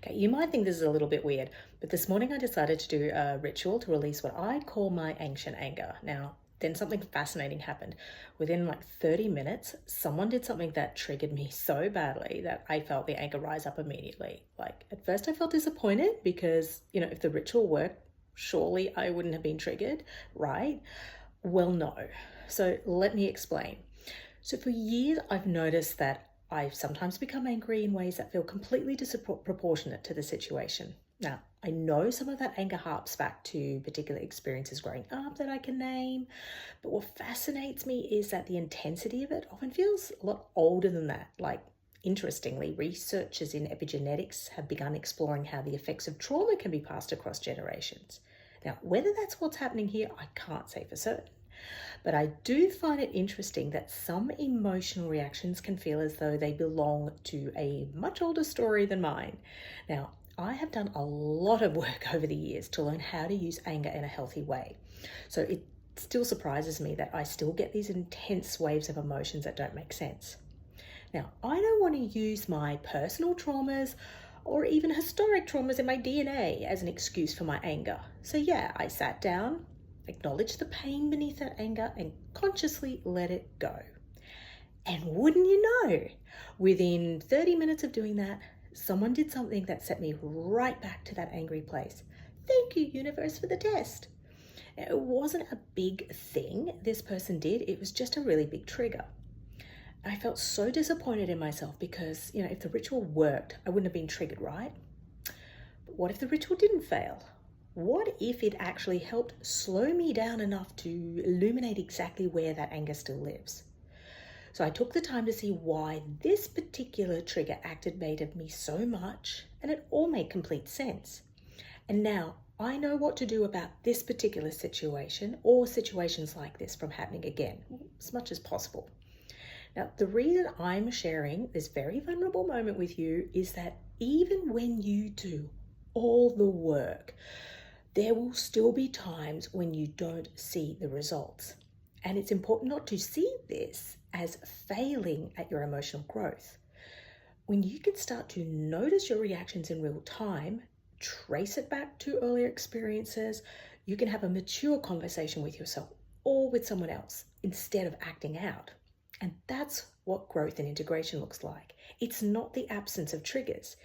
Okay, you might think this is a little bit weird, but this morning I decided to do a ritual to release what I'd call my ancient anger. Now, then something fascinating happened. Within like 30 minutes, someone did something that triggered me so badly that I felt the anger rise up immediately. Like, at first I felt disappointed because, if the ritual worked, surely I wouldn't have been triggered, right? Well, no. So let me explain. So for years, I've noticed that I sometimes become angry in ways that feel completely disproportionate to the situation. Now, I know some of that anger harps back to particular experiences growing up that I can name, but what fascinates me is that the intensity of it often feels a lot older than that. Like, interestingly, researchers in epigenetics have begun exploring how the effects of trauma can be passed across generations. Now, whether that's what's happening here, I can't say for certain. But I do find it interesting that some emotional reactions can feel as though they belong to a much older story than mine. Now, I have done a lot of work over the years to learn how to use anger in a healthy way. So it still surprises me that I still get these intense waves of emotions that don't make sense. Now, I don't want to use my personal traumas or even historic traumas in my DNA as an excuse for my anger. So, yeah, I sat down, acknowledged the pain beneath that anger, and consciously let it go. And wouldn't you know, within 30 minutes of doing that, someone did something that set me right back to that angry place. Thank you, universe, for the test. Now, it wasn't a big thing this person did, it was just a really big trigger. I felt so disappointed in myself because, if the ritual worked, I wouldn't have been triggered, right? But what if the ritual didn't fail? What if it actually helped slow me down enough to illuminate exactly where that anger still lives? So I took the time to see why this particular trigger activated me so much, and it all made complete sense. And now I know what to do about this particular situation or situations like this from happening again, as much as possible. Now, the reason I'm sharing this very vulnerable moment with you is that even when you do all the work, there will still be times when you don't see the results. And it's important not to see this as failing at your emotional growth. When you can start to notice your reactions in real time, trace it back to earlier experiences, you can have a mature conversation with yourself or with someone else instead of acting out. And that's what growth and integration looks like. It's not the absence of triggers.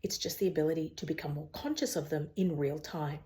It's just the ability to become more conscious of them in real time.